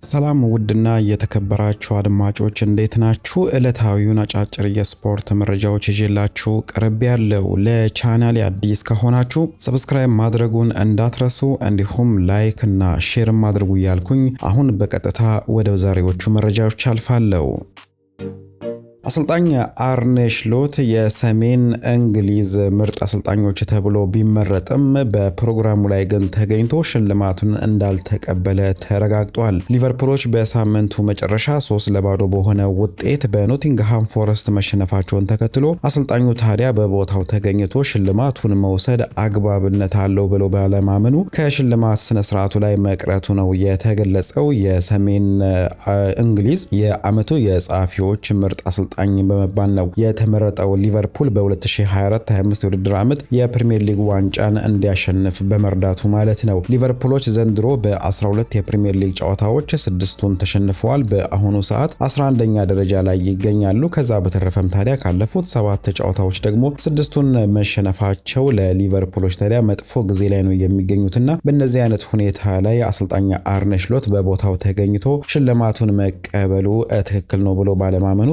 ሰላም ውድና የተከበራችሁ አድማጮች እንዴት ናችሁ? ዕለታዊውን አጫጭር የስፖርት መረጃዎች ይዤላችሁ ቀርቤያለሁ። ለቻናሌ አዲስ ከሆናችሁ ሰብስክራይብ ማድረጉን እንዳትረሱ፣ እንዲሁም ላይክ እና ሼር ማድረጉ እያልኩኝ አሁን በቀጥታ ወደ ዛሬዎቹ መረጃዎች አልፋለሁ። አሰልጣኝ አርኔ ስሎት የሰሜን እንግሊዝ ምርጥ አሰልጣኞች ተብሎ ቢመረጥም በፕሮግራሙ ላይ ግን ተገኝቶ ሽልማቱን እንዳልተቀበለ ተረጋግጧል። ሊቨርፑሎች በሳምንቱ መጨረሻ 3-0 በሆነ ውጤት በኖቲንግሃም ፎረስት መሸነፋቸውን ተከትሎ አሰልጣኙ ታዲያ በቦታው ተገኝቶ ሽልማቱን መውሰድ አግባብነት አለው ብሎ ባለማመኑ ከሽልማት ስነ ስርዓቱ ላይ መቅረቱ ነው የተገለጸው። የሰሜን እንግሊዝ የዓመቱ የጸሐፊዎች ምርጥ አሰልጣኝ በመባል ነው የተመረጠው። ሊቨርፑል በ2024-25 የውድድር ዓመት የፕሪሚየር ሊግ ዋንጫን እንዲያሸንፍ በመርዳቱ ማለት ነው። ሊቨርፑሎች ዘንድሮ በ12 የፕሪሚየር ሊግ ጨዋታዎች 6ቱን ተሸንፈዋል። በአሁኑ ሰዓት 11ኛ ደረጃ ላይ ይገኛሉ። ከዛ በተረፈም ታዲያ ካለፉት 7 ጨዋታዎች ደግሞ 6ቱን መሸነፋቸው ለሊቨርፑሎች ታዲያ መጥፎ ጊዜ ላይ ነው የሚገኙትና በእነዚህ አይነት ሁኔታ ላይ አሰልጣኝ አርኔ ስሎት በቦታው ተገኝቶ ሽልማቱን መቀበሉ ትክክል ነው ብሎ ባለማመኑ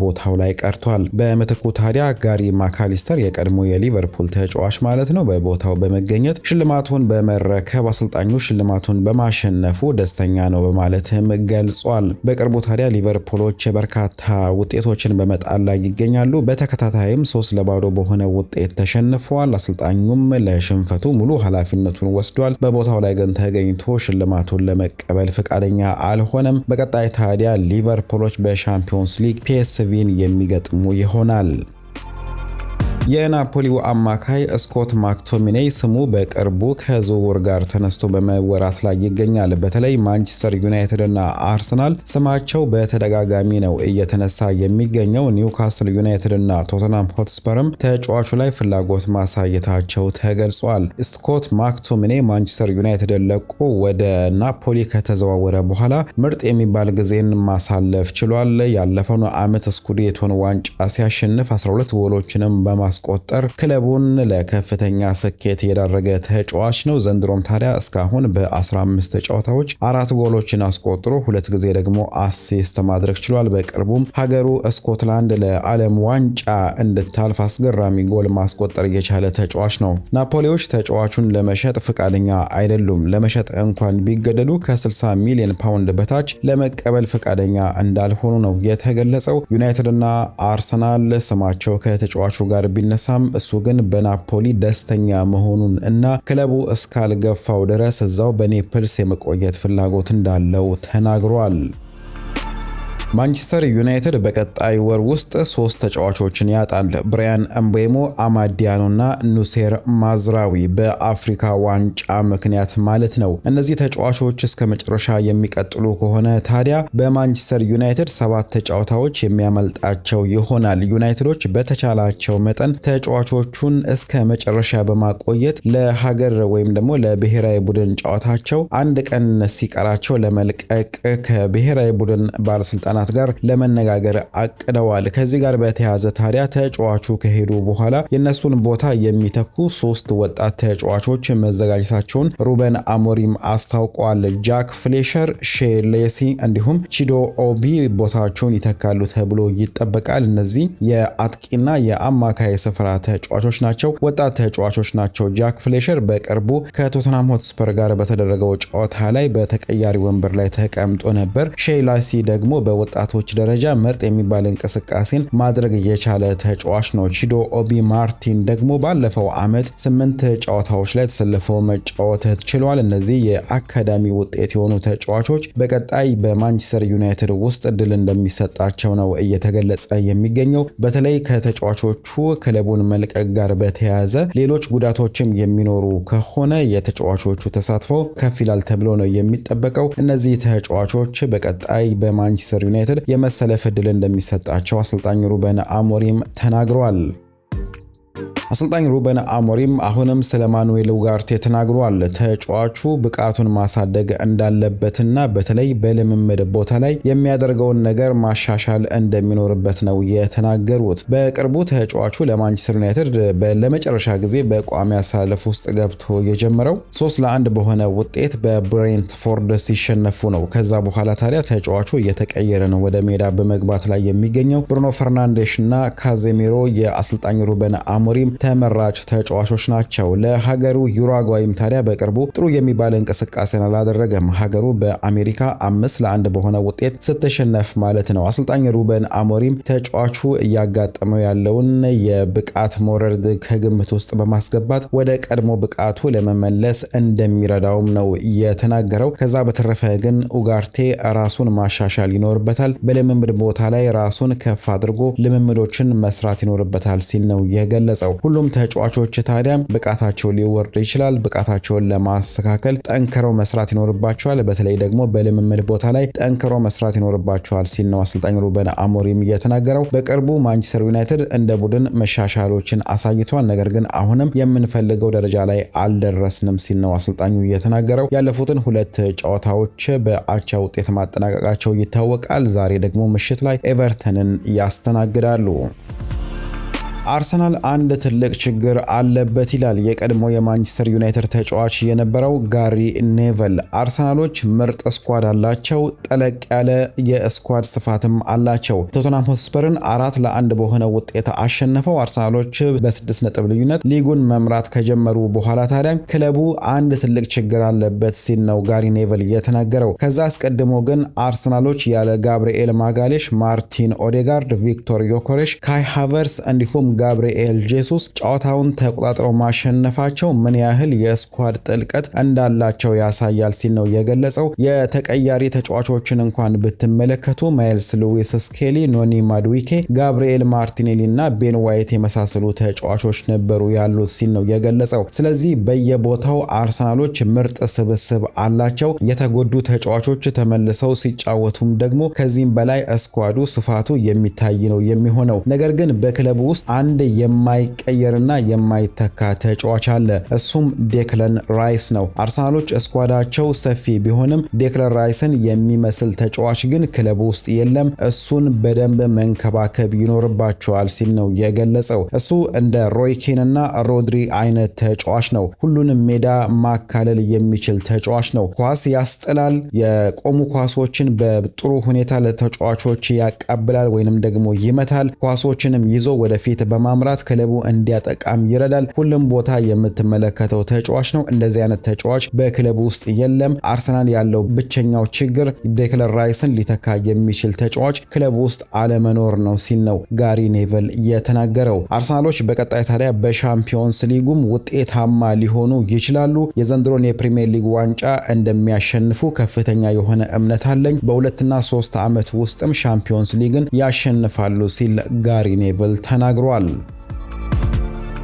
ቦታው ላይ ቀርቷል። በምትኩ ታዲያ ጋሪ ማካሊስተር የቀድሞ የሊቨርፑል ተጫዋች ማለት ነው በቦታው በመገኘት ሽልማቱን በመረከብ አሰልጣኙ ሽልማቱን በማሸነፉ ደስተኛ ነው በማለትም ገልጿል። በቅርቡ ታዲያ ሊቨርፑሎች በርካታ ውጤቶችን በመጣል ላይ ይገኛሉ። በተከታታይም 3-0 በሆነ ውጤት ተሸንፈዋል። አሰልጣኙም ለሽንፈቱ ሙሉ ኃላፊነቱን ወስዷል። በቦታው ላይ ግን ተገኝቶ ሽልማቱን ለመቀበል ፈቃደኛ አልሆነም። በቀጣይ ታዲያ ሊቨርፑሎች በሻምፒዮንስ ሊግ PSV የሚገጥሙ ይሆናል። የናፖሊው አማካይ ስኮት ማክቶሚኔይ ስሙ በቅርቡ ከዝውውር ጋር ተነስቶ በመወራት ላይ ይገኛል። በተለይ ማንቸስተር ዩናይትድ እና አርሰናል ስማቸው በተደጋጋሚ ነው እየተነሳ የሚገኘው። ኒውካስል ዩናይትድ እና ቶተንሃም ሆትስፐርም ተጫዋቹ ላይ ፍላጎት ማሳየታቸው ተገልጿል። ስኮት ማክቶሚኔይ ማንቸስተር ዩናይትድ ለቆ ወደ ናፖሊ ከተዘዋወረ በኋላ ምርጥ የሚባል ጊዜን ማሳለፍ ችሏል። ያለፈውን ዓመት ስኩዴቶን ዋንጫ ሲያሸንፍ 12 ጎሎችንም ማስቆጠር ክለቡን ለከፍተኛ ስኬት የዳረገ ተጫዋች ነው። ዘንድሮም ታዲያ እስካሁን በ15 ጨዋታዎች 4 ጎሎችን አስቆጥሮ 2 ጊዜ ደግሞ አሲስት ማድረግ ችሏል። በቅርቡም ሀገሩ ስኮትላንድ ለዓለም ዋንጫ እንድታልፍ አስገራሚ ጎል ማስቆጠር የቻለ ተጫዋች ነው። ናፖሊዎች ተጫዋቹን ለመሸጥ ፈቃደኛ አይደሉም። ለመሸጥ እንኳን ቢገደዱ ከ60 ሚሊዮን ፓውንድ በታች ለመቀበል ፈቃደኛ እንዳልሆኑ ነው የተገለጸው። ዩናይትድና አርሰናል ስማቸው ከተጫዋቹ ጋር ቢነሳም እሱ ግን በናፖሊ ደስተኛ መሆኑን እና ክለቡ እስካልገፋው ድረስ እዛው በኔፕልስ የመቆየት ፍላጎት እንዳለው ተናግሯል። ማንቸስተር ዩናይትድ በቀጣይ ወር ውስጥ 3 ተጫዋቾችን ያጣል። ብራያን ኤምቤሞ፣ አማድ ዲያሎ እና ኑሴር ማዝራዊ በአፍሪካ ዋንጫ ምክንያት ማለት ነው። እነዚህ ተጫዋቾች እስከ መጨረሻ የሚቀጥሉ ከሆነ ታዲያ በማንቸስተር ዩናይትድ 7 ጨዋታዎች የሚያመልጣቸው ይሆናል። ዩናይትዶች በተቻላቸው መጠን ተጫዋቾቹን እስከ መጨረሻ በማቆየት ለሀገር ወይም ደግሞ ለብሔራዊ ቡድን ጨዋታቸው አንድ ቀን ሲቀራቸው ለመልቀቅ ከብሔራዊ ቡድን ባለስልጣናት ጋር ለመነጋገር አቅደዋል። ከዚህ ጋር በተያያዘ ታዲያ ተጫዋቹ ከሄዱ በኋላ የነሱን ቦታ የሚተኩ 3 ወጣት ተጫዋቾች መዘጋጀታቸውን ሩበን አሞሪም አስታውቀዋል። ጃክ ፍሌሸር፣ ሼሌሲ እንዲሁም ቺዶ ኦቢ ቦታቸውን ይተካሉ ተብሎ ይጠበቃል። እነዚህ የአጥቂና የአማካይ ስፍራ ተጫዋቾች ናቸው፣ ወጣት ተጫዋቾች ናቸው። ጃክ ፍሌሸር በቅርቡ ከቶተንሃም ሆትስፐር ጋር በተደረገው ጨዋታ ላይ በተቀያሪ ወንበር ላይ ተቀምጦ ነበር። ሼሌሲ ደግሞ በወጣቶች ደረጃ ምርጥ የሚባል እንቅስቃሴን ማድረግ የቻለ ተጫዋች ነው። ቺዶ ኦቢ ማርቲን ደግሞ ባለፈው ዓመት 8 ጨዋታዎች ላይ ተሰልፈው መጫወት ችሏል። እነዚህ የአካዳሚ ውጤት የሆኑ ተጫዋቾች በቀጣይ በማንቸስተር ዩናይትድ ውስጥ እድል እንደሚሰጣቸው ነው እየተገለጸ የሚገኘው። በተለይ ከተጫዋቾቹ ክለቡን መልቀቅ ጋር በተያያዘ ሌሎች ጉዳቶችም የሚኖሩ ከሆነ የተጫዋቾቹ ተሳትፎ ከፍ ይላል ተብሎ ነው የሚጠበቀው። እነዚህ ተጫዋቾች በቀጣይ በማንቸስተር ዩናይትድ የመሰለፍ እድል እንደሚሰጣቸው አሰልጣኝ ሩበን አሞሪም ተናግሯል። አሰልጣኝ ሩበን አሞሪም አሁንም ስለ ማኑኤል ኡጋርቴ ተናግሯል። ተጫዋቹ ብቃቱን ማሳደግ እንዳለበትና በተለይ በልምምድ ቦታ ላይ የሚያደርገውን ነገር ማሻሻል እንደሚኖርበት ነው የተናገሩት። በቅርቡ ተጫዋቹ ለማንቸስተር ዩናይትድ ለመጨረሻ ጊዜ በቋሚ አሰላለፍ ውስጥ ገብቶ የጀመረው 3-1 በሆነ ውጤት በብሬንትፎርድ ሲሸነፉ ነው። ከዛ በኋላ ታዲያ ተጫዋቹ እየተቀየረ ነው ወደ ሜዳ በመግባት ላይ የሚገኘው። ብሩኖ ፈርናንዴሽ እና ካዜሚሮ የአሰልጣኝ ሩበን አሞሪም ተመራጭ ተጫዋቾች ናቸው። ለሀገሩ ዩራጓይም ታዲያ በቅርቡ ጥሩ የሚባል እንቅስቃሴን አላደረገም። ሀገሩ በአሜሪካ 5-1 በሆነ ውጤት ስትሸነፍ ማለት ነው። አሰልጣኝ ሩበን አሞሪም ተጫዋቹ እያጋጠመው ያለውን የብቃት መውረድ ከግምት ውስጥ በማስገባት ወደ ቀድሞ ብቃቱ ለመመለስ እንደሚረዳውም ነው የተናገረው። ከዛ በተረፈ ግን ኡጋርቴ ራሱን ማሻሻል ይኖርበታል። በልምምድ ቦታ ላይ ራሱን ከፍ አድርጎ ልምምዶችን መስራት ይኖርበታል ሲል ነው የገለጸው። ሁሉም ተጫዋቾች ታዲያ ብቃታቸው ሊወርድ ይችላል። ብቃታቸውን ለማስተካከል ጠንክረው መስራት ይኖርባቸዋል። በተለይ ደግሞ በልምምድ ቦታ ላይ ጠንክረው መስራት ይኖርባቸዋል ሲል ነው አሰልጣኝ ሩበን አሞሪም የተናገረው። በቅርቡ ማንቸስተር ዩናይትድ እንደ ቡድን መሻሻሎችን አሳይቷል። ነገር ግን አሁንም የምንፈልገው ደረጃ ላይ አልደረስንም ሲል ነው አሰልጣኙ የተናገረው። ያለፉትን 2 ጨዋታዎች በአቻ ውጤት ማጠናቀቃቸው ይታወቃል። ዛሬ ደግሞ ምሽት ላይ ኤቨርተንን ያስተናግዳሉ። አርሰናል አንድ ትልቅ ችግር አለበት ይላል የቀድሞ የማንቸስተር ዩናይትድ ተጫዋች የነበረው ጋሪ ኔቨል። አርሰናሎች ምርጥ ስኳድ አላቸው፣ ጠለቅ ያለ የስኳድ ስፋትም አላቸው። ቶተንሃም ሆትስፐርን 4-1 በሆነ ውጤት አሸነፈው። አርሰናሎች በ6 ነጥብ ልዩነት ሊጉን መምራት ከጀመሩ በኋላ ታዲያ ክለቡ አንድ ትልቅ ችግር አለበት ሲል ነው ጋሪ ኔቨል የተናገረው። ከዛ አስቀድሞ ግን አርሰናሎች ያለ ጋብሪኤል ማጋሌሽ፣ ማርቲን ኦዴጋርድ፣ ቪክቶር ዮኮሬሽ፣ ካይ ሃቨርስ እንዲሁም ጋብሪኤል ጄሱስ ጨዋታውን ተቆጣጥረው ማሸነፋቸው ምን ያህል የስኳድ ጥልቀት እንዳላቸው ያሳያል ሲል ነው የገለጸው። የተቀያሪ ተጫዋቾችን እንኳን ብትመለከቱ ማይልስ ሉዊስ ስኬሊ፣ ኖኒ ማድዊኬ፣ ጋብሪኤል ማርቲኔሊ እና ቤን ዋይት የመሳሰሉ ተጫዋቾች ነበሩ ያሉት ሲል ነው የገለጸው። ስለዚህ በየቦታው አርሰናሎች ምርጥ ስብስብ አላቸው። የተጎዱ ተጫዋቾች ተመልሰው ሲጫወቱም ደግሞ ከዚህም በላይ ስኳዱ ስፋቱ የሚታይ ነው የሚሆነው። ነገር ግን በክለቡ ውስጥ አንድ የማይቀየርና የማይተካ ተጫዋች አለ። እሱም ዴክለን ራይስ ነው። አርሰናሎች ስኳዳቸው ሰፊ ቢሆንም ዴክለን ራይስን የሚመስል ተጫዋች ግን ክለቡ ውስጥ የለም። እሱን በደንብ መንከባከብ ይኖርባቸዋል ሲል ነው የገለጸው። እሱ እንደ ሮይ ኬን እና ሮድሪ አይነት ተጫዋች ነው። ሁሉንም ሜዳ ማካለል የሚችል ተጫዋች ነው። ኳስ ያስጥላል። የቆሙ ኳሶችን በጥሩ ሁኔታ ለተጫዋቾች ያቀብላል ወይንም ደግሞ ይመታል። ኳሶችንም ይዞ ወደፊት በማምራት ክለቡ እንዲያጠቃም ይረዳል። ሁሉም ቦታ የምትመለከተው ተጫዋች ነው። እንደዚህ አይነት ተጫዋች በክለቡ ውስጥ የለም። አርሰናል ያለው ብቸኛው ችግር ዴክለን ራይስን ሊተካ የሚችል ተጫዋች ክለቡ ውስጥ አለመኖር ነው ሲል ነው ጋሪ ኔቨል የተናገረው። አርሰናሎች በቀጣይ ታዲያ በሻምፒዮንስ ሊጉም ውጤታማ ሊሆኑ ይችላሉ። የዘንድሮን የፕሪሚየር ሊግ ዋንጫ እንደሚያሸንፉ ከፍተኛ የሆነ እምነት አለኝ። በ2 እና 3 ዓመት ውስጥም ሻምፒዮንስ ሊግን ያሸንፋሉ ሲል ጋሪ ኔቨል ተናግሯል።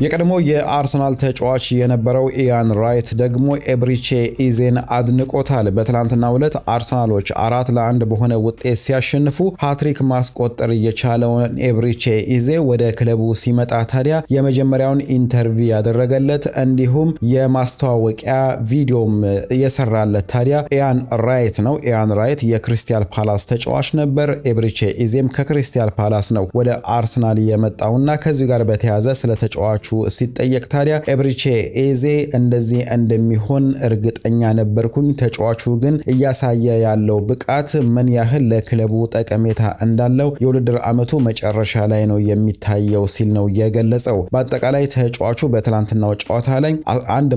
የቀድሞ የአርሰናል ተጫዋች የነበረው ኢያን ራይት ደግሞ ኤብሪቼ ኢዜን አድንቆታል። በትላንትናው ዕለት አርሰናሎች 4-1 በሆነ ውጤት ሲያሸንፉ ሃትሪክ ማስቆጠር የቻለውን ኤብሪቼ ኢዜ ወደ ክለቡ ሲመጣ ታዲያ የመጀመሪያውን ኢንተርቪው ያደረገለት እንዲሁም የማስተዋወቂያ ቪዲዮም የሰራለት ታዲያ ኢያን ራይት ነው። ኢያን ራይት የክሪስታል ፓላስ ተጫዋች ነበር። ኤብሪቼ ኢዜም ከክሪስታል ፓላስ ነው ወደ አርሰናል የመጣውና ከዚህ ጋር በተያያዘ ስለ ተጫዋቹ ሲጠየቅ ታዲያ ኤብሪቼ ኤዜ እንደዚህ እንደሚሆን እርግጠኛ ነበርኩኝ። ተጫዋቹ ግን እያሳየ ያለው ብቃት ምን ያህል ለክለቡ ጠቀሜታ እንዳለው የውድድር ዓመቱ መጨረሻ ላይ ነው የሚታየው ሲል ነው የገለጸው። በአጠቃላይ ተጫዋቹ በትላንትናው ጨዋታ ላይ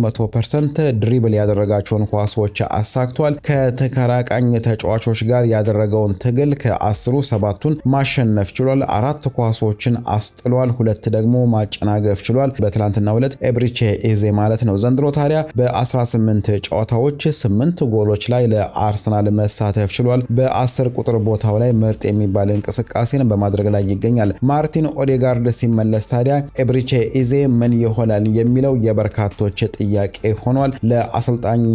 100% ድሪብል ያደረጋቸውን ኳሶች አሳክቷል። ከተከራቃኝ ተጫዋቾች ጋር ያደረገውን ትግል ከ10 7ቱን ማሸነፍ ችሏል። 4 ኳሶችን አስጥሏል። 2 ደግሞ ማጨናገፍ ችሏል። በትላንትናው ዕለት ኤብሪቼ ኤዜ ማለት ነው። ዘንድሮ ታዲያ በ18 ጨዋታዎች 8 ጎሎች ላይ ለአርሰናል መሳተፍ ችሏል። በ10 ቁጥር ቦታው ላይ ምርጥ የሚባል እንቅስቃሴን በማድረግ ላይ ይገኛል። ማርቲን ኦዴጋርድ ሲመለስ ታዲያ ኤብሪቼ ኤዜ ምን ይሆናል የሚለው የበርካቶች ጥያቄ ሆኗል። ለአሰልጣኝ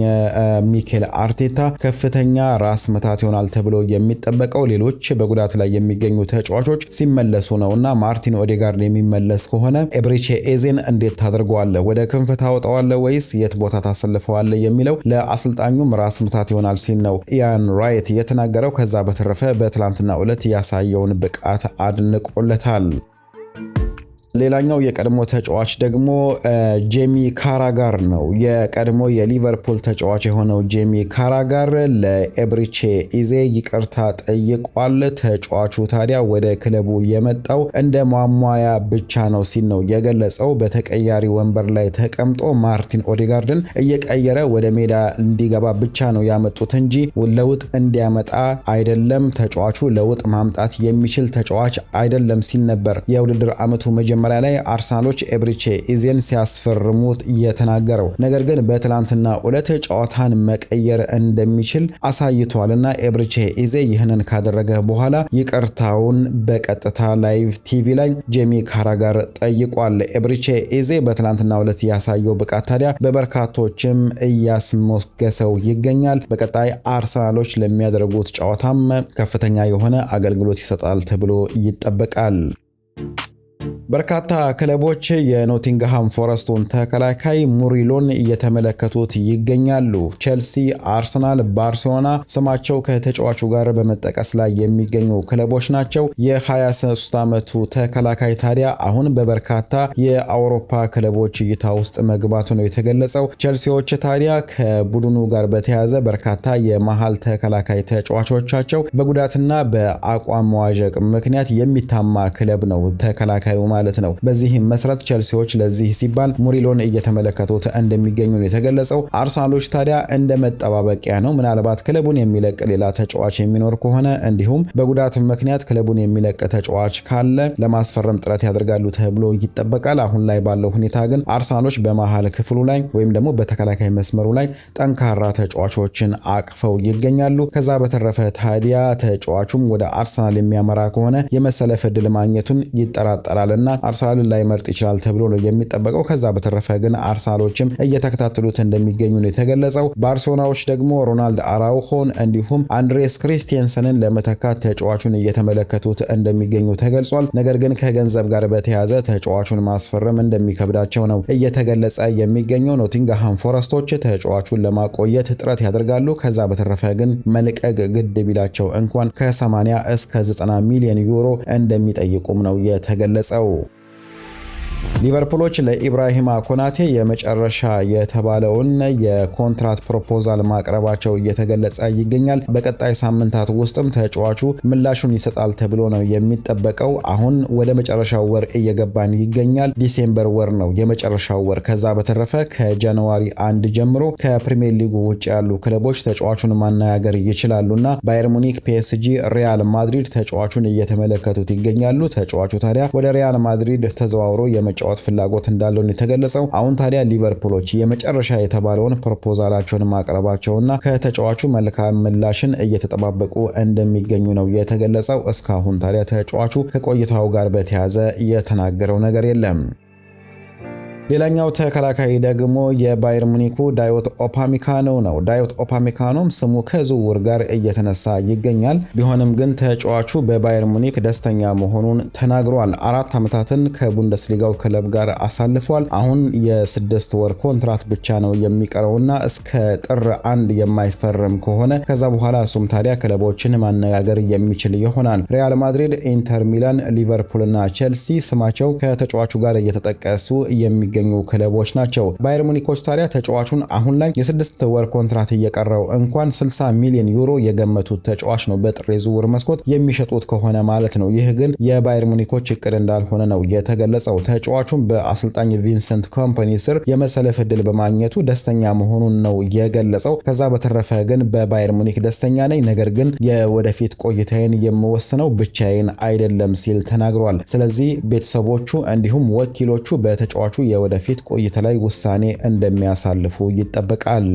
ሚኬል አርቴታ ከፍተኛ ራስ መታት ይሆናል ተብሎ የሚጠበቀው ሌሎች በጉዳት ላይ የሚገኙ ተጫዋቾች ሲመለሱ ነውና ማርቲን ኦዴጋርድ የሚመለስ ከሆነ ኤብሪቼ ኤዜን እንዴት ታደርገዋለህ? ወደ ክንፍ ታወጣዋለህ ወይስ የት ቦታ ታሰልፈዋለህ የሚለው ለአሰልጣኙም ራስ ምታት ይሆናል ሲል ነው ኢያን ራይት የተናገረው። ከዛ በተረፈ በትላንትናው ዕለት ያሳየውን ብቃት አድንቆለታል። ሌላኛው የቀድሞ ተጫዋች ደግሞ ጄሚ ካራጋር ነው። የቀድሞ የሊቨርፑል ተጫዋች የሆነው ጄሚ ካራጋር ለኤብሪቼ ኢዜ ይቅርታ ጠይቋል። ተጫዋቹ ታዲያ ወደ ክለቡ የመጣው እንደ ማሟያ ብቻ ነው ሲል ነው የገለጸው። በተቀያሪ ወንበር ላይ ተቀምጦ ማርቲን ኦዴጋርድን እየቀየረ ወደ ሜዳ እንዲገባ ብቻ ነው ያመጡት እንጂ ለውጥ እንዲያመጣ አይደለም። ተጫዋቹ ለውጥ ማምጣት የሚችል ተጫዋች አይደለም ሲል ነበር የውድድር ዓመቱ መጀመሪያ ላይ አርሰናሎች ኤብሪቼ ኢዜን ሲያስፈርሙት የተናገረው። ነገር ግን በትላንትና ዕለት ጨዋታን መቀየር እንደሚችል አሳይቷልና ኤብሪቼ ኢዜ ይህንን ካደረገ በኋላ ይቅርታውን በቀጥታ ላይቭ ቲቪ ላይ ጄሚ ካራጋር ጠይቋል። ኤብሪቼ ኢዜ በትላንትና ዕለት ያሳየው ብቃት ታዲያ በበርካቶችም እያስሞገሰው ይገኛል። በቀጣይ አርሰናሎች ለሚያደርጉት ጨዋታም ከፍተኛ የሆነ አገልግሎት ይሰጣል ተብሎ ይጠበቃል። በርካታ ክለቦች የኖቲንግሃም ፎረስቱን ተከላካይ ሙሪሎን እየተመለከቱት ይገኛሉ። ቼልሲ፣ አርሰናል፣ ባርሴሎና ስማቸው ከተጫዋቹ ጋር በመጠቀስ ላይ የሚገኙ ክለቦች ናቸው። የ23 ዓመቱ ተከላካይ ታዲያ አሁን በበርካታ የአውሮፓ ክለቦች እይታ ውስጥ መግባቱ ነው የተገለጸው። ቼልሲዎች ታዲያ ከቡድኑ ጋር በተያያዘ በርካታ የመሃል ተከላካይ ተጫዋቾቻቸው በጉዳትና በአቋም መዋዠቅ ምክንያት የሚታማ ክለብ ነው ተከላካዩ ማለት ነው። በዚህ መሰረት ቼልሲዎች ለዚህ ሲባል ሙሪሎን እየተመለከቱት እንደሚገኙ ነው የተገለጸው። አርሰናሎች ታዲያ እንደ መጠባበቂያ ነው። ምናልባት ክለቡን የሚለቅ ሌላ ተጫዋች የሚኖር ከሆነ እንዲሁም በጉዳት ምክንያት ክለቡን የሚለቅ ተጫዋች ካለ ለማስፈረም ጥረት ያደርጋሉ ተብሎ ይጠበቃል። አሁን ላይ ባለው ሁኔታ ግን አርሰናሎች በመሃል ክፍሉ ላይ ወይም ደግሞ በተከላካይ መስመሩ ላይ ጠንካራ ተጫዋቾችን አቅፈው ይገኛሉ። ከዛ በተረፈ ታዲያ ተጫዋቹም ወደ አርሰናል የሚያመራ ከሆነ የመሰለፍ ዕድል ማግኘቱን ይጠራጠራልና አርሰናልን ላይ መርጥ ይችላል ተብሎ ነው የሚጠበቀው። ከዛ በተረፈ ግን አርሰናሎችም እየተከታተሉት እንደሚገኙ ነው የተገለጸው። ባርሴሎናዎች ደግሞ ሮናልድ አራውሆን እንዲሁም አንድሬስ ክሪስቲያንሰንን ለመተካት ተጫዋቹን እየተመለከቱት እንደሚገኙ ተገልጿል። ነገር ግን ከገንዘብ ጋር በተያያዘ ተጫዋቹን ማስፈረም እንደሚከብዳቸው ነው እየተገለጸ የሚገኘው። ኖቲንግሃም ፎረስቶች ተጫዋቹን ለማቆየት ጥረት ያደርጋሉ። ከዛ በተረፈ ግን መልቀቅ ግድ ቢላቸው እንኳን ከ80 እስከ 90 ሚሊዮን ዩሮ እንደሚጠይቁም ነው የተገለጸው። ሊቨርፑሎች ለኢብራሂማ ኮናቴ የመጨረሻ የተባለውን የኮንትራት ፕሮፖዛል ማቅረባቸው እየተገለጸ ይገኛል። በቀጣይ ሳምንታት ውስጥም ተጫዋቹ ምላሹን ይሰጣል ተብሎ ነው የሚጠበቀው። አሁን ወደ መጨረሻው ወር እየገባን ይገኛል። ዲሴምበር ወር ነው የመጨረሻው ወር። ከዛ በተረፈ ከጃንዋሪ 1 ጀምሮ ከፕሪሚየር ሊጉ ውጭ ያሉ ክለቦች ተጫዋቹን ማነጋገር ይችላሉና ባየር ሙኒክ፣ ፒኤስጂ፣ ሪያል ማድሪድ ተጫዋቹን እየተመለከቱት ይገኛሉ። ተጫዋቹ ታዲያ ወደ ሪያል ማድሪድ ተዘዋውሮ የመጫወት ፍላጎት እንዳለው የተገለጸው። አሁን ታዲያ ሊቨርፑሎች የመጨረሻ የተባለውን ፕሮፖዛላቸውን ማቅረባቸውና ከተጫዋቹ መልካም ምላሽን እየተጠባበቁ እንደሚገኙ ነው የተገለጸው። እስካሁን ታዲያ ተጫዋቹ ከቆይታው ጋር በተያያዘ የተናገረው ነገር የለም። ሌላኛው ተከላካይ ደግሞ የባየር ሙኒኩ ዳዮት ኦፓሚካኖ ነው። ዳዮት ኦፓሚካኖም ስሙ ከዝውውር ጋር እየተነሳ ይገኛል። ቢሆንም ግን ተጫዋቹ በባየር ሙኒክ ደስተኛ መሆኑን ተናግሯል። 4 ዓመታትን ከቡንደስሊጋው ክለብ ጋር አሳልፏል። አሁን የ6 ወር ኮንትራት ብቻ ነው የሚቀረውና እስከ ጥር 1 የማይፈርም ከሆነ ከዛ በኋላ እሱም ታዲያ ክለቦችን ማነጋገር የሚችል ይሆናል። ሪያል ማድሪድ፣ ኢንተር ሚላን፣ ሊቨርፑልና ቼልሲ ስማቸው ከተጫዋቹ ጋር እየተጠቀሱ የሚገኙ ክለቦች ናቸው። ባየር ሙኒኮች ታዲያ ተጫዋቹን አሁን ላይ የ6 ወር ኮንትራት እየቀረው እንኳን 60 ሚሊዮን ዩሮ የገመቱት ተጫዋች ነው በጥር የዝውውር መስኮት የሚሸጡት ከሆነ ማለት ነው። ይህ ግን የባየር ሙኒኮች እቅድ እንዳልሆነ ነው የተገለጸው። ተጫዋቹን በአሰልጣኝ ቪንሰንት ኮምፓኒ ስር የመሰለፍ ዕድል በማግኘቱ ደስተኛ መሆኑን ነው የገለጸው። ከዛ በተረፈ ግን በባየር ሙኒክ ደስተኛ ነኝ፣ ነገር ግን የወደፊት ቆይታዬን የምወስነው ብቻዬን አይደለም ሲል ተናግሯል። ስለዚህ ቤተሰቦቹ እንዲሁም ወኪሎቹ በተጫዋቹ ወደፊት ቆይታ ላይ ውሳኔ እንደሚያሳልፉ ይጠበቃል።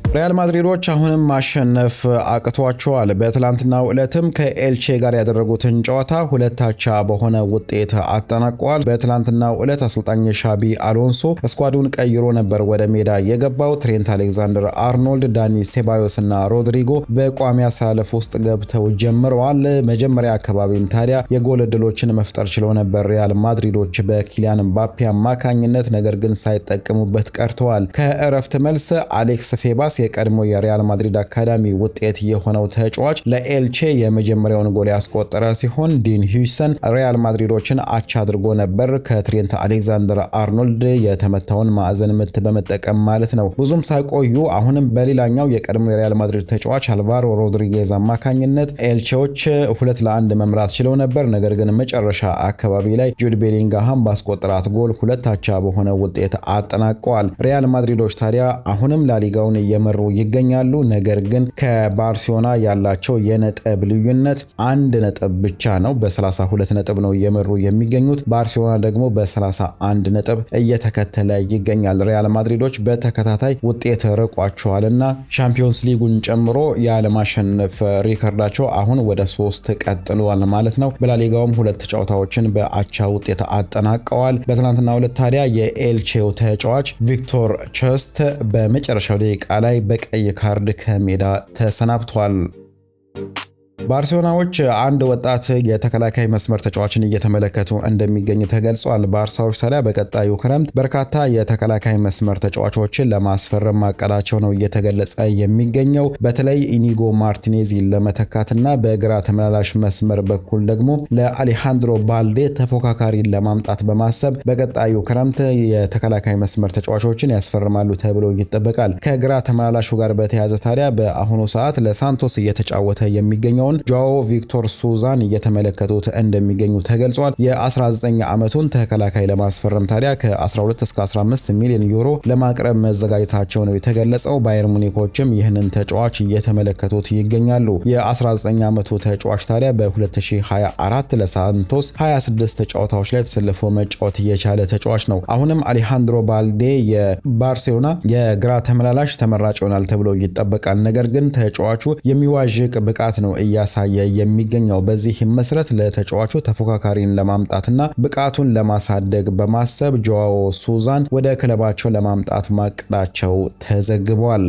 ሪያል ማድሪዶች አሁንም ማሸነፍ አቅቷቸዋል። በትላንትናው ዕለትም ከኤልቼ ጋር ያደረጉትን ጨዋታ ሁለታቻ በሆነ ውጤት አጠናቀዋል። በትላንትናው ዕለት አሰልጣኝ ሻቢ አሎንሶ ስኳዱን ቀይሮ ነበር ወደ ሜዳ የገባው። ትሬንት አሌክዛንደር አርኖልድ፣ ዳኒ ሴባዮስ እና ሮድሪጎ በቋሚ አሰላለፍ ውስጥ ገብተው ጀምረዋል። መጀመሪያ አካባቢም ታዲያ የጎል ዕድሎችን መፍጠር ችለው ነበር ሪያል ማድሪዶች በኪሊያን ምባፔ አማካኝነት፣ ነገር ግን ሳይጠቀሙበት ቀርተዋል። ከእረፍት መልስ አሌክስ ፌባስ የቀድሞ የሪያል ማድሪድ አካዳሚ ውጤት የሆነው ተጫዋች ለኤልቼ የመጀመሪያውን ጎል ያስቆጠረ ሲሆን ዲን ሂውሰን ሪያል ማድሪዶችን አቻ አድርጎ ነበር ከትሬንት አሌክዛንደር አርኖልድ የተመታውን ማዕዘን ምት በመጠቀም ማለት ነው። ብዙም ሳይቆዩ አሁንም በሌላኛው የቀድሞ የሪያል ማድሪድ ተጫዋች አልቫሮ ሮድሪጌዝ አማካኝነት ኤልቼዎች 2-1 መምራት ችለው ነበር። ነገር ግን መጨረሻ አካባቢ ላይ ጁድ ቤሊንግሃም ባስቆጠራት ጎል ሁለታቻ በሆነ ውጤት አጠናቀዋል። ሪያል ማድሪዶች ታዲያ አሁንም ላሊጋውን እየመሩ ይገኛሉ። ነገር ግን ከባርሴሎና ያላቸው የነጥብ ልዩነት 1 ነጥብ ብቻ ነው። በ32 ነጥብ ነው እየመሩ የሚገኙት። ባርሴሎና ደግሞ በ31 ነጥብ እየተከተለ ይገኛል። ሪያል ማድሪዶች በተከታታይ ውጤት ርቋቸዋልና ሻምፒዮንስ ሊጉን ጨምሮ ያለማሸነፍ ሪከርዳቸው አሁን ወደ 3 ቀጥሏል ማለት ነው። በላሊጋውም 2 ጨዋታዎችን በአቻ ውጤት አጠናቀዋል። በትናንትናው ዕለት ታዲያ የኤልቼው ተጫዋች ቪክቶር ቸስት በመጨረሻው ደቂቃ ላይ በቀይ ካርድ ከሜዳ ተሰናብቷል። ባርሴሎናዎች አንድ ወጣት የተከላካይ መስመር ተጫዋችን እየተመለከቱ እንደሚገኝ ተገልጿል። ባርሳዎች ታዲያ በቀጣዩ ክረምት በርካታ የተከላካይ መስመር ተጫዋቾችን ለማስፈረም ማቀዳቸው ነው እየተገለጸ የሚገኘው። በተለይ ኢኒጎ ማርቲኔዝ ለመተካትና በግራ ተመላላሽ መስመር በኩል ደግሞ ለአሌሃንድሮ ባልዴ ተፎካካሪን ለማምጣት በማሰብ በቀጣዩ ክረምት የተከላካይ መስመር ተጫዋቾችን ያስፈርማሉ ተብሎ ይጠበቃል። ከግራ ተመላላሹ ጋር በተያያዘ ታዲያ በአሁኑ ሰዓት ለሳንቶስ እየተጫወተ የሚገኘው ጆአዎ ቪክቶር ሱዛን እየተመለከቱት እንደሚገኙ ተገልጿል። የ19 ዓመቱን ተከላካይ ለማስፈረም ታዲያ ከ12 እስከ 15 ሚሊዮን ዩሮ ለማቅረብ መዘጋጀታቸው ነው የተገለጸው። ባየር ሙኒኮችም ይህንን ተጫዋች እየተመለከቱት ይገኛሉ። የ19 ዓመቱ ተጫዋች ታዲያ በ2024 ለሳንቶስ 26 ጨዋታዎች ላይ ተሰልፎ መጫወት የቻለ ተጫዋች ነው። አሁንም አሌሃንድሮ ባልዴ የባርሴሎና የግራ ተመላላሽ ተመራጭ ይሆናል ተብሎ ይጠበቃል። ነገር ግን ተጫዋቹ የሚዋዥቅ ብቃት ነው እያሳየ የሚገኘው። በዚህ መሰረት ለተጫዋቹ ተፎካካሪን ለማምጣትና ብቃቱን ለማሳደግ በማሰብ ጆአዎ ሱዛን ወደ ክለባቸው ለማምጣት ማቀዳቸው ተዘግቧል።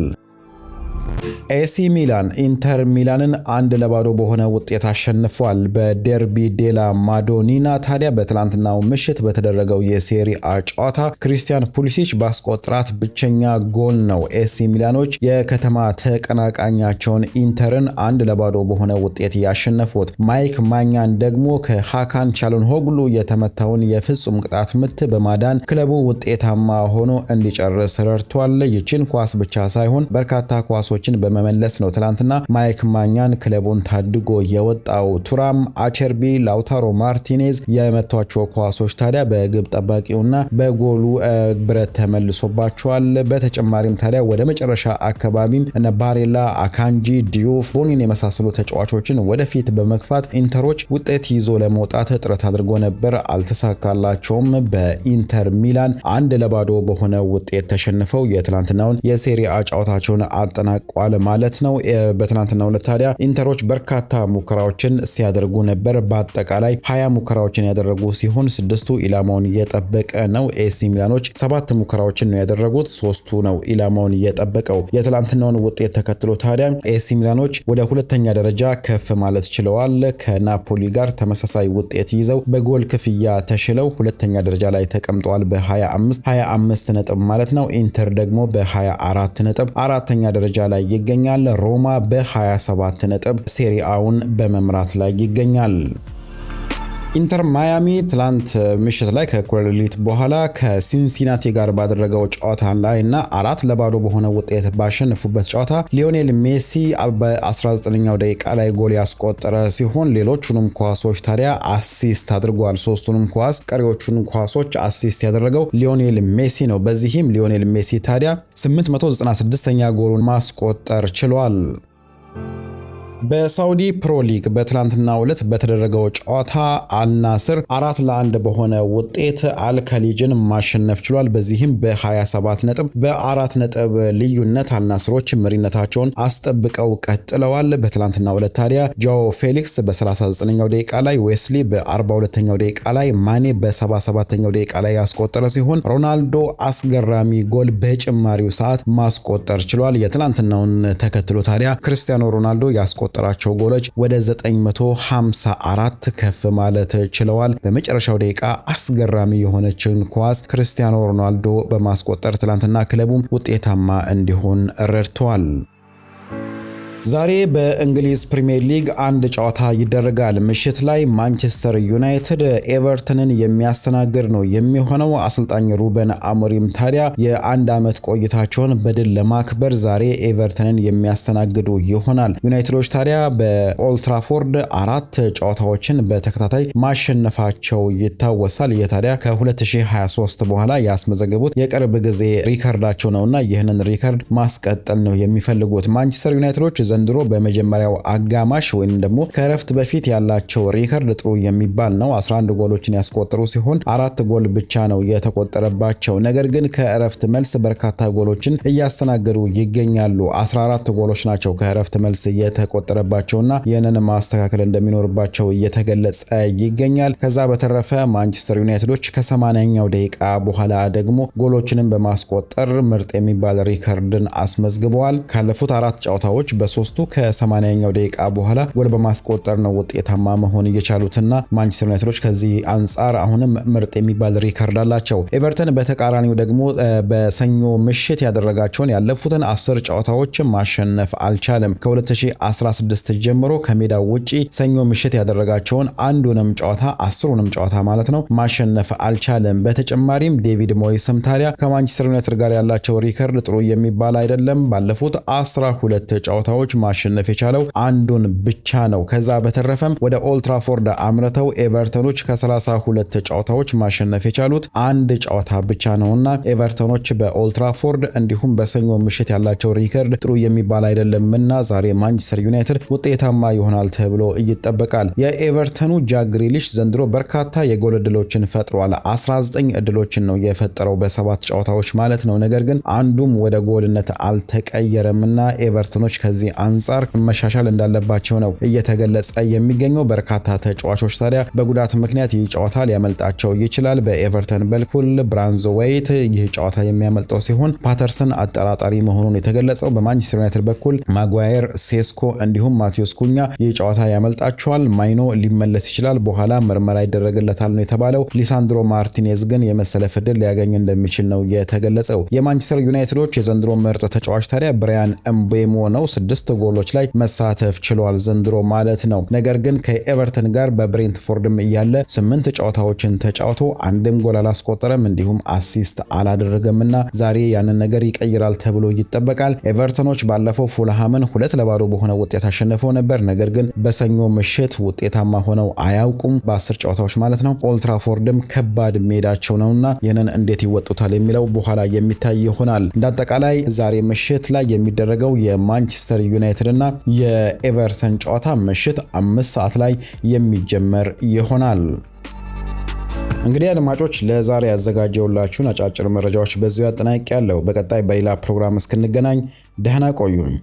ኤሲ ሚላን ኢንተር ሚላንን 1-0 በሆነ ውጤት አሸንፏል። በደርቢ ዴላ ማዶኒና ታዲያ በትላንትናው ምሽት በተደረገው የሴሪአ ጨዋታ ክሪስቲያን ፑሊሲች ባስቆጠራት ብቸኛ ጎል ነው ኤሲ ሚላኖች የከተማ ተቀናቃኛቸውን ኢንተርን 1-0 በሆነ ውጤት ያሸነፉት። ማይክ ማኛን ደግሞ ከሃካን ቻሎንሆግሉ የተመታውን የፍጹም ቅጣት ምት በማዳን ክለቡ ውጤታማ ሆኖ እንዲጨርስ ረድቷል። ይችን ኳስ ብቻ ሳይሆን በርካታ ኳሶችን በመመለስ ነው ትላንትና ማይክ ማኛን ክለቡን ታድጎ የወጣው። ቱራም አቸርቢ፣ ላውታሮ ማርቲኔዝ የመቷቸው ኳሶች ታዲያ በግብ ጠባቂውና በጎሉ ብረት ተመልሶባቸዋል። በተጨማሪም ታዲያ ወደ መጨረሻ አካባቢም እነ ባሬላ፣ አካንጂ፣ ዲዩፍ፣ ቦኒን የመሳሰሉ ተጫዋቾችን ወደፊት በመግፋት ኢንተሮች ውጤት ይዞ ለመውጣት ጥረት አድርጎ ነበር፣ አልተሳካላቸውም። በኢንተር ሚላን 1-0 በሆነ ውጤት ተሸንፈው የትላንትናውን የሴሪአ ጨዋታቸውን አጠናቋል ማለት ነው። በትናንትናው ዕለት ታዲያ ኢንተሮች በርካታ ሙከራዎችን ሲያደርጉ ነበር። በአጠቃላይ 20 ሙከራዎችን ያደረጉ ሲሆን 6ቱ ኢላማውን እየጠበቀ ነው። ኤሲ ሚላኖች 7 ሙከራዎችን ነው ያደረጉት፣ 3ቱ ነው ኢላማውን እየጠበቀው። የትላንትናውን ውጤት ተከትሎ ታዲያ ኤሲ ሚላኖች ወደ ሁለተኛ ደረጃ ከፍ ማለት ችለዋል። ከናፖሊ ጋር ተመሳሳይ ውጤት ይዘው በጎል ክፍያ ተሽለው ሁለተኛ ደረጃ ላይ ተቀምጠዋል በ25 ነጥብ ማለት ነው። ኢንተር ደግሞ በ24 ነጥብ አራተኛ ደረጃ ላይ ይገኛል። ሮማ በ27 ነጥብ ሴሪአውን በመምራት ላይ ይገኛል። ኢንተር ማያሚ ትላንት ምሽት ላይ ከእኩለ ሌሊት በኋላ ከሲንሲናቲ ጋር ባደረገው ጨዋታ ላይ እና 4-0 በሆነ ውጤት ባሸነፉበት ጨዋታ ሊዮኔል ሜሲ በ19ኛው ደቂቃ ላይ ጎል ያስቆጠረ ሲሆን ሌሎቹንም ኳሶች ታዲያ አሲስት አድርጓል። ሶስቱንም ቀሪዎቹን ኳሶች አሲስት ያደረገው ሊዮኔል ሜሲ ነው። በዚህም ሊዮኔል ሜሲ ታዲያ 896ኛ ጎሉን ማስቆጠር ችሏል። በሳውዲ ፕሮ ሊግ በትላንትናው ዕለት በተደረገው ጨዋታ አልናስር 4-1 በሆነ ውጤት አልከሊጅን ማሸነፍ ችሏል። በዚህም በ27 ነጥብ በ4 ነጥብ ልዩነት አልናስሮች መሪነታቸውን አስጠብቀው ቀጥለዋል። በትላንትናው ዕለት ታዲያ ጆው ፌሊክስ በ39ኛው ደቂቃ ላይ፣ ዌስሊ በ42ኛው ደቂቃ ላይ፣ ማኔ በ77ኛው ደቂቃ ላይ ያስቆጠረ ሲሆን ሮናልዶ አስገራሚ ጎል በጭማሪው ሰዓት ማስቆጠር ችሏል። የትላንትናውን ተከትሎ ታዲያ ክርስቲያኖ ሮናልዶ ያስቆጠራቸው ጎሎች ወደ 954 ከፍ ማለት ችለዋል። በመጨረሻው ደቂቃ አስገራሚ የሆነችን ኳስ ክርስቲያኖ ሮናልዶ በማስቆጠር ትላንትና ክለቡም ውጤታማ እንዲሆን ረድቷል። ዛሬ በእንግሊዝ ፕሪሚየር ሊግ አንድ ጨዋታ ይደረጋል። ምሽት ላይ ማንቸስተር ዩናይትድ ኤቨርተንን የሚያስተናግድ ነው የሚሆነው። አሰልጣኝ ሩበን አሞሪም ታዲያ የአንድ ዓመት ቆይታቸውን በድል ለማክበር ዛሬ ኤቨርተንን የሚያስተናግዱ ይሆናል። ዩናይትዶች ታዲያ በኦልትራፎርድ 4 ጨዋታዎችን በተከታታይ ማሸነፋቸው ይታወሳል። ይህ ታዲያ ከ2023 በኋላ ያስመዘገቡት የቅርብ ጊዜ ሪከርዳቸው ነውና ይህንን ሪከርድ ማስቀጠል ነው የሚፈልጉት። ማንቸስተር ዩናይትዶች ዘንድሮ በመጀመሪያው አጋማሽ ወይም ደግሞ ከእረፍት በፊት ያላቸው ሪከርድ ጥሩ የሚባል ነው። 11 ጎሎችን ያስቆጠሩ ሲሆን 4 ጎል ብቻ ነው የተቆጠረባቸው። ነገር ግን ከእረፍት መልስ በርካታ ጎሎችን እያስተናገዱ ይገኛሉ። 14 ጎሎች ናቸው ከእረፍት መልስ የተቆጠረባቸውና ይህንን ማስተካከል እንደሚኖርባቸው እየተገለጸ ይገኛል። ከዛ በተረፈ ማንቸስተር ዩናይትዶች ከ80ኛው ደቂቃ በኋላ ደግሞ ጎሎችንም በማስቆጠር ምርጥ የሚባል ሪከርድን አስመዝግበዋል። ካለፉት 4 ጨዋታዎች በሶስቱ ከ80ኛው ደቂቃ በኋላ ጎል በማስቆጠር ነው ውጤታማ መሆን እየቻሉትና ማንቸስተር ዩናይትዶች ከዚህ አንጻር አሁንም ምርጥ የሚባል ሪከርድ አላቸው። ኤቨርተን በተቃራኒው ደግሞ በሰኞ ምሽት ያደረጋቸውን ያለፉትን 10 ጨዋታዎች ማሸነፍ አልቻለም። ከ2016 ጀምሮ ከሜዳው ውጪ ሰኞ ምሽት ያደረጋቸውን አንዱንም ጨዋታ 10ሩንም ጨዋታ ማለት ነው ማሸነፍ አልቻለም። በተጨማሪም ዴቪድ ሞይስም ታዲያ ከማንቸስተር ዩናይትድ ጋር ያላቸው ሪከርድ ጥሩ የሚባል አይደለም። ባለፉት 12 ጨዋታዎች ማሸነፍ የቻለው አንዱን ብቻ ነው። ከዛ በተረፈም ወደ ኦልትራፎርድ አምርተው ኤቨርተኖች ከ32 ጨዋታዎች ማሸነፍ የቻሉት አንድ ጨዋታ ብቻ ነውና ኤቨርተኖች በኦልትራፎርድ እንዲሁም በሰኞ ምሽት ያላቸው ሪከርድ ጥሩ የሚባል አይደለምና ዛሬ ማንቸስተር ዩናይትድ ውጤታማ ይሆናል ተብሎ ይጠበቃል። የኤቨርተኑ ጃክ ግሪሊሽ ዘንድሮ በርካታ የጎል እድሎችን ፈጥሯል። 19 እድሎችን ነው የፈጠረው በ7 ጨዋታዎች ማለት ነው። ነገር ግን አንዱም ወደ ጎልነት አልተቀየረምና ኤቨርተኖች ከዚህ አንጻር መሻሻል እንዳለባቸው ነው እየተገለጸ የሚገኘው። በርካታ ተጫዋቾች ታዲያ በጉዳት ምክንያት ይህ ጨዋታ ሊያመልጣቸው ይችላል። በኤቨርተን በኩል ብራንዝዌይት ይህ ጨዋታ የሚያመልጠው ሲሆን ፓተርሰን አጠራጣሪ መሆኑን የተገለጸው። በማንቸስተር ዩናይትድ በኩል ማጓየር፣ ሴስኮ እንዲሁም ማቴዎስ ኩኛ ይህ ጨዋታ ያመልጣቸዋል። ማይኖ ሊመለስ ይችላል፣ በኋላ ምርመራ ይደረግለታል ነው የተባለው። ሊሳንድሮ ማርቲኔዝ ግን የመሰለፍ ዕድል ሊያገኝ እንደሚችል ነው የተገለጸው። የማንቸስተር ዩናይትዶች የዘንድሮ ምርጥ ተጫዋች ታዲያ ብራያን ኤምቤሞ ነው። 6 ጎሎች ላይ መሳተፍ ችሏል ዘንድሮ ማለት ነው። ነገር ግን ከኤቨርተን ጋር በብሬንትፎርድም እያለ 8 ጨዋታዎችን ተጫውቶ አንድም ጎል አላስቆጠረም እንዲሁም አሲስት አላደረገምና ዛሬ ያንን ነገር ይቀይራል ተብሎ ይጠበቃል። ኤቨርተኖች ባለፈው ፉልሃምን 2-0 በሆነ ውጤት አሸንፈው ነበር። ነገር ግን በሰኞ ምሽት ውጤታማ ሆነው አያውቁም በ10 ጨዋታዎች ማለት ነው። ኦልትራፎርድም ከባድ ሜዳቸው ነውና ይህንን እንዴት ይወጡታል የሚለው በኋላ የሚታይ ይሆናል። እንዳጠቃላይ ዛሬ ምሽት ላይ የሚደረገው የማንቸስተር ዩናይትድ እና የኤቨርተን ጨዋታ ምሽት 5 ሰዓት ላይ የሚጀመር ይሆናል። እንግዲህ አድማጮች ለዛሬ ያዘጋጀውላችሁን አጫጭር መረጃዎች በዚሁ ያጠናቅቄያለሁ። በቀጣይ በሌላ ፕሮግራም እስክንገናኝ ደህና ቆዩኝ።